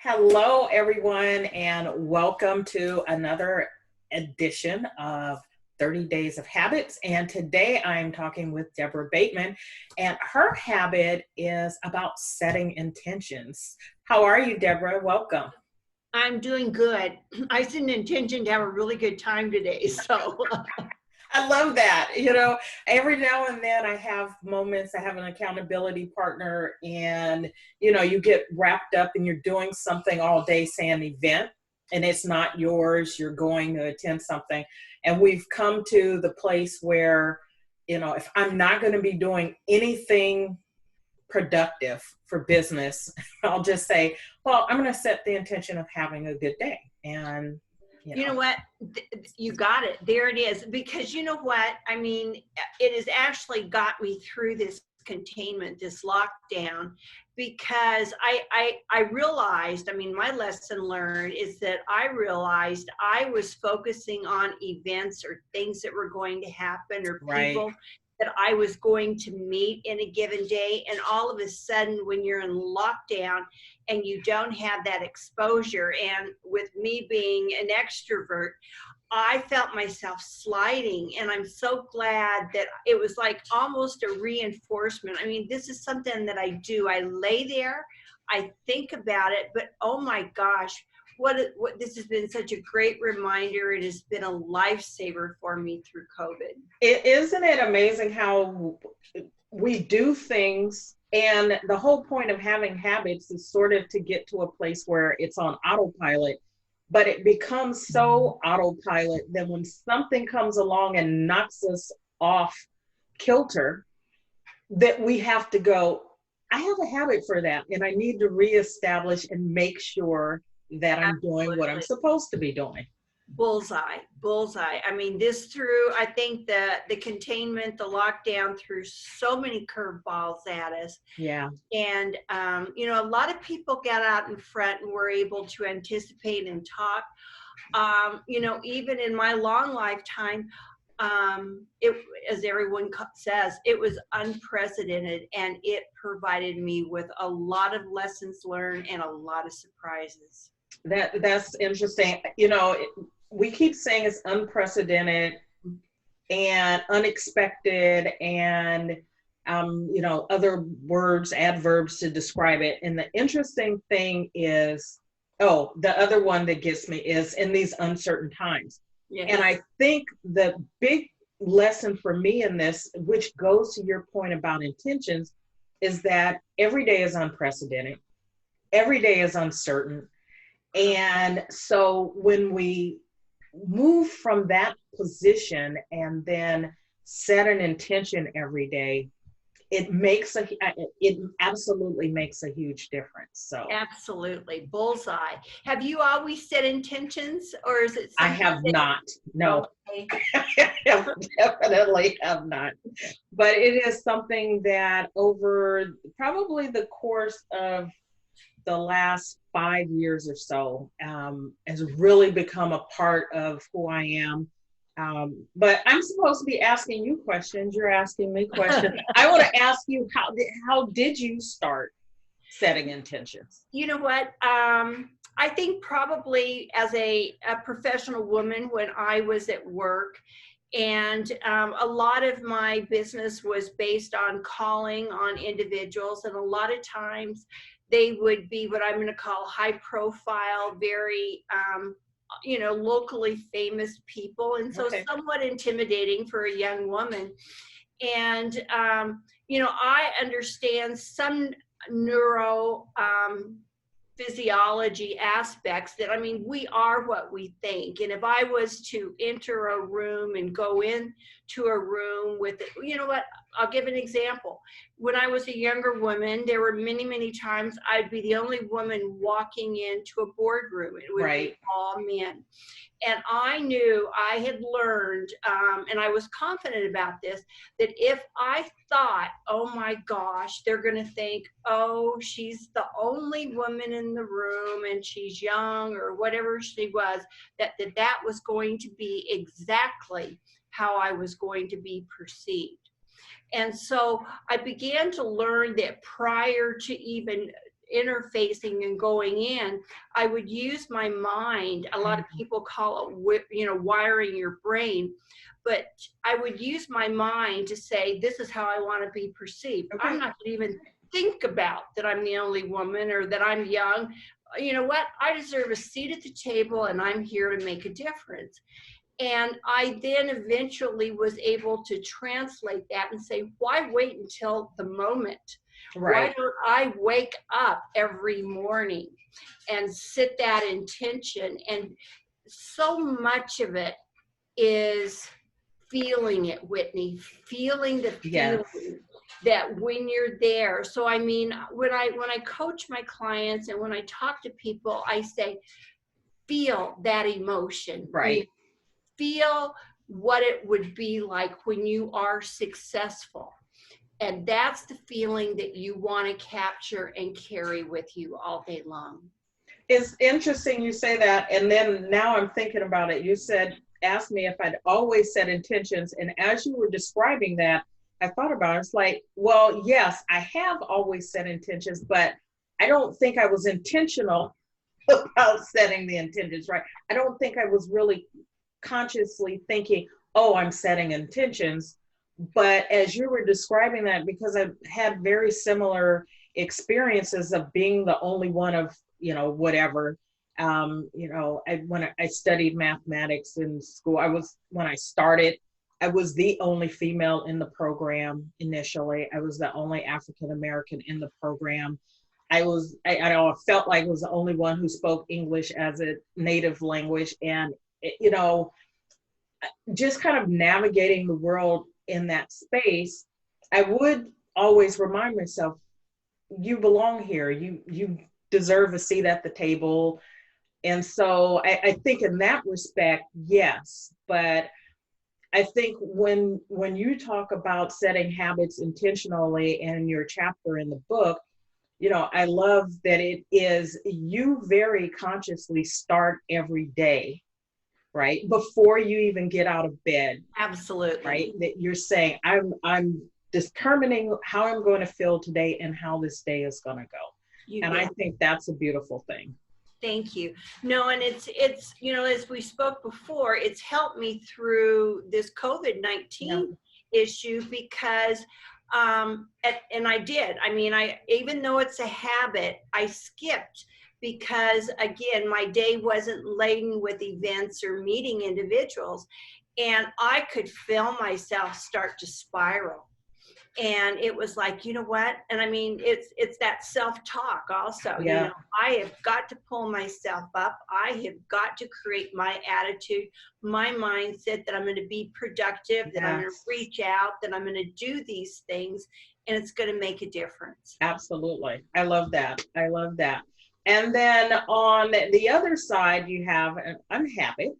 Hello, everyone, and welcome to another edition of 30 Days of Habits. And today I'm talking with Deborah Bateman, and her habit is about setting intentions. How are you, Deborah? Welcome. I'm doing good. I set an intention to have a really good time today. So I love that. Every now and then I have moments, I have an accountability partner, and, you get wrapped up and you're doing something all day, say an event, and it's not yours. You're going to attend something. And we've come to the place where, if I'm not going to be doing anything productive for business, I'll just say, well, I'm going to set the intention of having a good day. And you know what? You got it. There it is. Because you know what? I mean, it has actually got me through this containment, this lockdown, because I realized, I mean, my lesson learned is that I realized I was focusing on events or things that were going to happen or people that I was going to meet in a given day. And all of a sudden, when you're in lockdown and you don't have that exposure, and with me being an extrovert, I felt myself sliding. And I'm so glad that it was like almost a reinforcement. I mean, this is something that I do. I lay there, I think about it, but oh my gosh, what this has been such a great reminder. It has been a lifesaver for me through COVID. Isn't it amazing how we do things, and the whole point of having habits is sort of to get to a place where it's on autopilot, but it becomes so autopilot that when something comes along and knocks us off kilter, that we have to go, I have a habit for that, and I need to reestablish and make sure that I'm doing what I'm supposed to be doing. Bullseye. I mean, I think the containment, the lockdown threw so many curveballs at us. Yeah. And, a lot of people got out in front and were able to anticipate and talk. Even in my long lifetime, as everyone says, it was unprecedented, and it provided me with a lot of lessons learned and a lot of surprises. That's interesting. We keep saying it's unprecedented and unexpected and other words, adverbs to describe it. And the interesting thing is, the other one that gets me is in these uncertain times. Yes. And I think the big lesson for me in this, which goes to your point about intentions, is that every day is unprecedented. Every day is uncertain. And so when we move from that position and then set an intention every day, it absolutely makes a huge difference. So absolutely, bullseye. Have you always set intentions, or is it? I have not. No, okay. I definitely have not. But it is something that over probably the course of the last 5 years or so has really become a part of who I am. But I'm supposed to be asking you questions. You're asking me questions. I want to ask you, how did you start setting intentions? You know what? I think probably as a professional woman when I was at work, and a lot of my business was based on calling on individuals, and a lot of times they would be what I'm going to call high profile, very locally famous people, and so somewhat intimidating for a young woman. And I understand some neuro physiology aspects that, I mean, we are what we think. And if I was to enter a room and go into a room with, I'll give an example. When I was a younger woman, there were many, many times I'd be the only woman walking into a boardroom. It would be all men. And I knew, I had learned, and I was confident about this, that if I thought, oh my gosh, they're going to think, oh, she's the only woman in the room and she's young or whatever she was, that was going to be exactly how I was going to be perceived. And so I began to learn that prior to even interfacing and going in, I would use my mind. A lot of people call it, wiring your brain, but I would use my mind to say, this is how I want to be perceived. Okay. I'm not going to even think about that I'm the only woman or that I'm young. You know what? I deserve a seat at the table, and I'm here to make a difference. And I then eventually was able to translate that and say, why wait until the moment? Right. Why don't I wake up every morning and set that intention? And so much of it is feeling it, Whitney, feeling the feeling. Yes. That when you're there. So I mean, when I coach my clients and when I talk to people, I say, feel that emotion. Right. Feel what it would be like when you are successful. And that's the feeling that you want to capture and carry with you all day long. It's interesting you say that. And then now I'm thinking about it. You asked me if I'd always set intentions. And as you were describing that, I thought about it. It's like, well, yes, I have always set intentions, but I don't think I was intentional about setting the intentions, right? I don't think I was really consciously thinking, oh, I'm setting intentions. But as you were describing that, because I've had very similar experiences of being the only one of, whatever, when I studied mathematics in school, when I started, I was the only female in the program initially. I was the only African-American in the program. I felt like I was the only one who spoke English as a native language. And, just kind of navigating the world in that space, I would always remind myself, you belong here. You deserve a seat at the table. And so I think in that respect, yes. But I think when you talk about setting habits intentionally in your chapter in the book, I love that it is you very consciously start every day, right? Before you even get out of bed. Absolutely. Right? That you're saying, I'm determining how I'm going to feel today and how this day is going to go. I think that's a beautiful thing. Thank you. No, and it's as we spoke before, it's helped me through this COVID-19 issue because and I did. I mean, even though it's a habit, I skipped because again, my day wasn't laden with events or meeting individuals, and I could feel myself start to spiral. And it was like, you know what? And I mean, it's that self-talk also. Yeah. I have got to pull myself up. I have got to create my attitude, my mindset that I'm going to be productive, that I'm going to reach out, that I'm going to do these things, and it's going to make a difference. Absolutely. I love that. I love that. And then on the other side, you have an unhabit,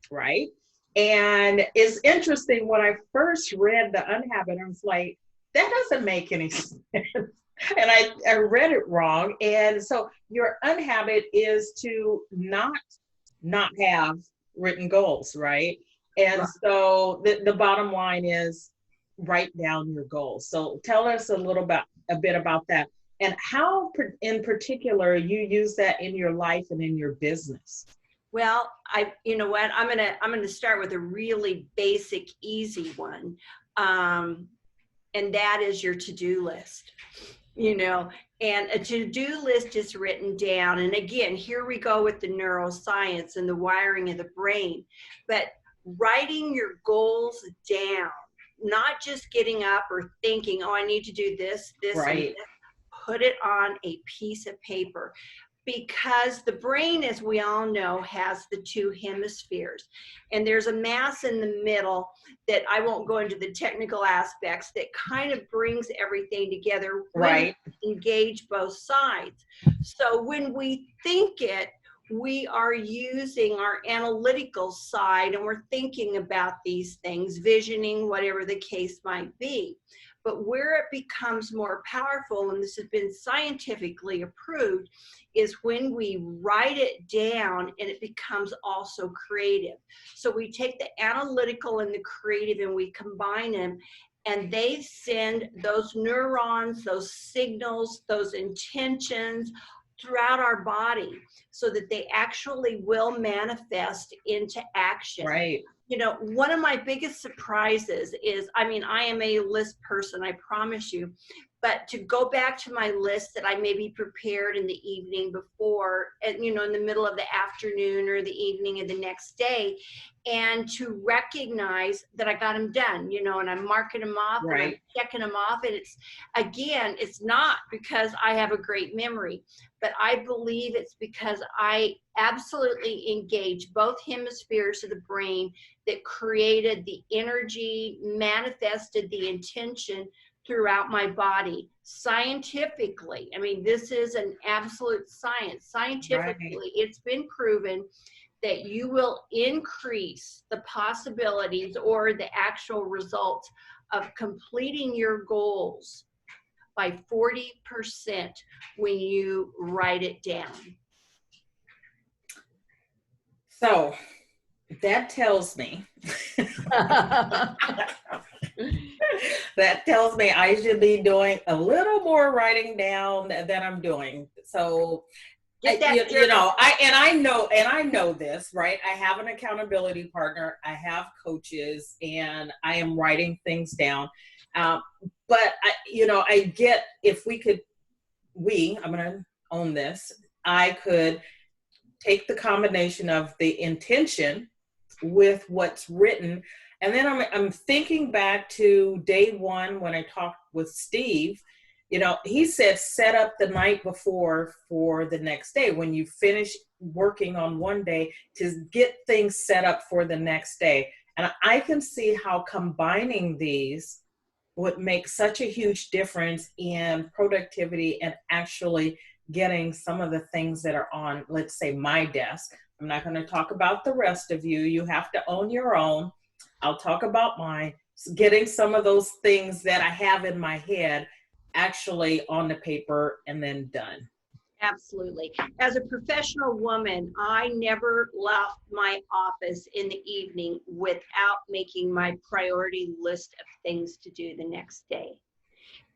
right? And it's interesting, when I first read the unhabit, I was like, that doesn't make any sense. And I read it wrong. And so your unhabit is to not have written goals, right? And so the bottom line is write down your goals. So tell us a bit about that, and how in particular you use that in your life and in your business. Well, you know what, I'm gonna start with a really basic, easy one. And that is your to-do list, and a to-do list is written down. And again, here we go with the neuroscience and the wiring of the brain, but writing your goals down, not just getting up or thinking, oh, I need to do this, right. And this. Put it on a piece of paper. Because the brain, as we all know, has the two hemispheres. And there's a mass in the middle that I won't go into the technical aspects that kind of brings everything together. Right. Engage both sides. So when we think it, we are using our analytical side and we're thinking about these things, visioning, whatever the case might be. But where it becomes more powerful, and this has been scientifically approved, is when we write it down and it becomes also creative. So we take the analytical and the creative and we combine them. and they send those neurons, those signals, those intentions throughout our body so that they actually will manifest into action. Right. You know, one of my biggest surprises is, I mean, I am a list person, I promise you, but to go back to my list that I maybe prepared in the evening before, and, you know, in the middle of the afternoon or the evening of the next day, and to recognize that I got them done, you know, and I'm marking them off and I'm Right. checking them off. And it's, again, it's not because I have a great memory, but I believe it's because I absolutely engage both hemispheres of the brain that created the energy, manifested the intention throughout my body scientifically. I mean, this is an absolute science. Scientifically, Right. it's been proven that you will increase the possibilities or the actual results of completing your goals by 40% when you write it down. So that tells me that tells me I should be doing a little more writing down than I'm doing. So Get that you know, I know this, right? I have an accountability partner, I have coaches, and I am writing things down. But you know, I get, if we could, I'm going to own this. I could take the combination of the intention with what's written. And then I'm thinking back to day one when I talked with Steve. You know, he said set up the night before for the next day when you finish working on one day to get things set up for the next day. And I can see how combining these would make such a huge difference in productivity and actually getting some of the things that are on, let's say, my desk. I'm not going to talk about the rest of you. You have to own your own. I'll talk about mine. Getting some of those things that I have in my head actually on the paper and then done. Absolutely. As a professional woman, I never left my office in the evening without making my priority list of things to do the next day.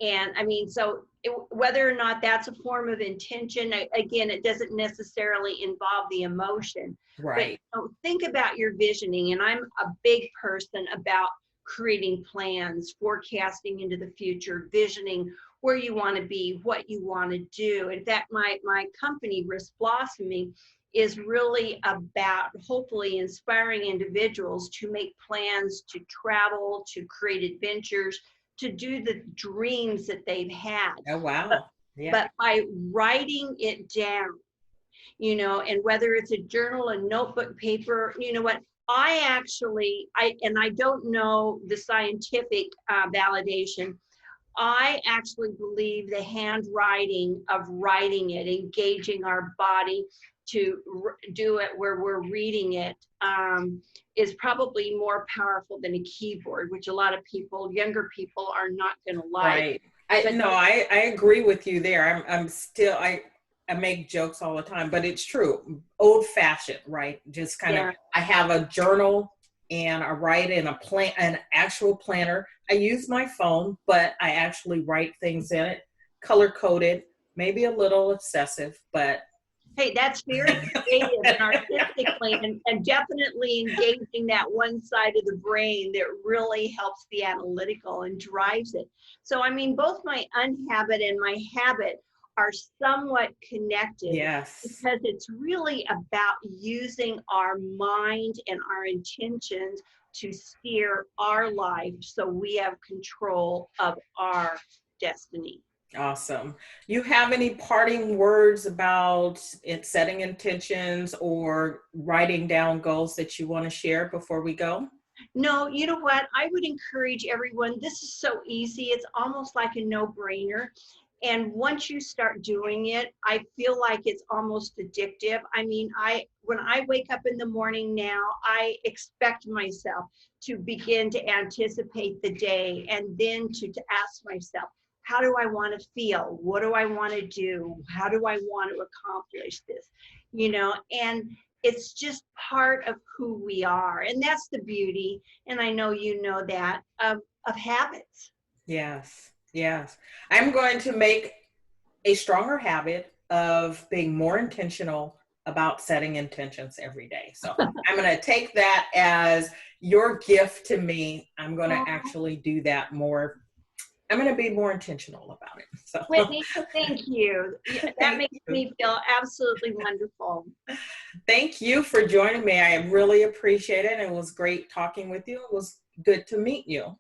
And I mean, so whether or not that's a form of intention, again, it doesn't necessarily involve the emotion. Right. But think about your visioning. And I'm a big person about creating plans, forecasting into the future, visioning where you want to be, what you want to do. In fact, my company, Risk Blossoming, is really about hopefully inspiring individuals to make plans to travel, to create adventures, to do the dreams that they've had. Oh, wow. Yeah. But by writing it down, you know, and whether it's a journal, a notebook, paper, you know what, I don't know the scientific validation. I actually believe the handwriting of writing it, engaging our body to do it where we're reading it, is probably more powerful than a keyboard, which a lot of people, younger people, are not going to like. Right. I agree with you there. I'm still, I make jokes all the time, but it's true. Old fashioned, right? Just kind of, I have a journal and I write in an actual planner. I use my phone, but I actually write things in it, color coded, maybe a little excessive, but. Hey, that's very creative and artistically, and definitely engaging that one side of the brain that really helps the analytical and drives it. So, I mean, both my unhabit and my habit are somewhat connected. Yes. Because it's really about using our mind and our intentions to steer our life so we have control of our destiny. Awesome. You have any parting words about it, setting intentions or writing down goals that you want to share before we go? No, you know what? I would encourage everyone. This is so easy. It's almost like a no-brainer. And once you start doing it, I feel like it's almost addictive. I mean, when I wake up in the morning now, I expect myself to begin to anticipate the day and then to ask myself, how do I want to feel? What do I want to do? How do I want to accomplish this? You know, and it's just part of who we are. And that's the beauty, and I know you know that, of of habits. Yes, yes. I'm going to make a stronger habit of being more intentional about setting intentions every day. So I'm going to take that as your gift to me. I'm going to actually do that more. I'm going to be more intentional about it. So Whitney, thank you. That thank makes you. me feel absolutely wonderful. Thank you for joining me. I really appreciate it. It was great talking with you. It was good to meet you.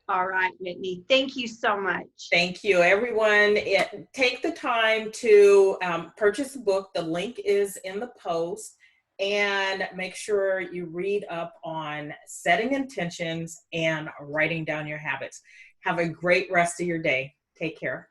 All right, Whitney. Thank you so much. Thank you, everyone. Take the time to purchase the book. The link is in the post, and make sure you read up on setting intentions and writing down your habits. Have a great rest of your day. Take care.